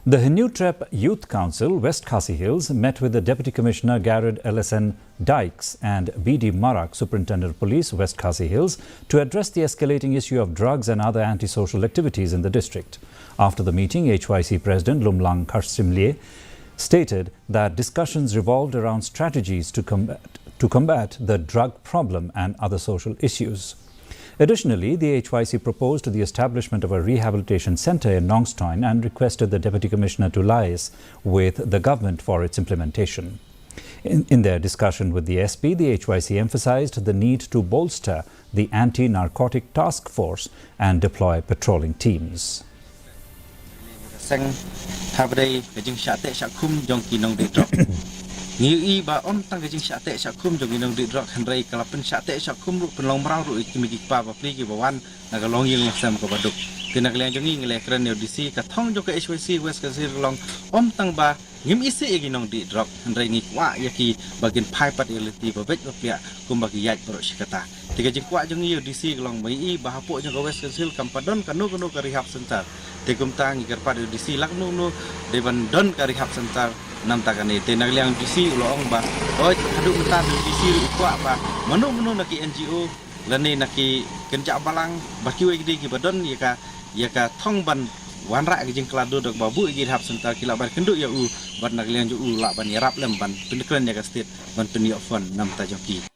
The Hinutrep Youth Council, West Khasi Hills, met with the Deputy Commissioner Garrod LSN Dykes and BD Marak, Superintendent of Police, West Khasi Hills, to address the escalating issue of drugs and other antisocial activities in the district. After the meeting, HYC President Lumlang Kharsimlie stated that discussions revolved around strategies to combat the drug problem and other social issues. Additionally, the HYC proposed the establishment of a rehabilitation centre in Nongstoin and requested the Deputy Commissioner to liaise with the government for its implementation. In their discussion with the SP, the HYC emphasised the need to bolster the anti-narcotic task force and deploy patrolling teams. Ngui ba om tang ke jing syate syakum jong inong di drok handrai kalapen syate syakum ru penlong brau ru ikimi pa ba pli ki bawan na ka long yeng sam ko baduk tina kalian jongi ngele kran audisi ka thong jo ke HYC West Khasi long om tang ba ngim isi igi nong di drok handrai ngi kwa yaki bagin phai pat iliti ba bet pia kum bagi yat pro sikata tiga jing kwa jongi audisi long mai ba hapo jong West Khasi kampadon kanu ka rehab center tegum tang igar pa audisi lak nu deban don ka rehab center nam takane tenag liang DC ulong ba oi adu mata DC ukwa ba manu naki NGO lani naki kenja balang baki we ki badon yaka thong ban wanra ki jing kladu dok babu gi hab senta kila bar kendu ya u ban nag liang ju u la ban yarap lem ban pendeklan ya ka state ban penyo fon nam ta joki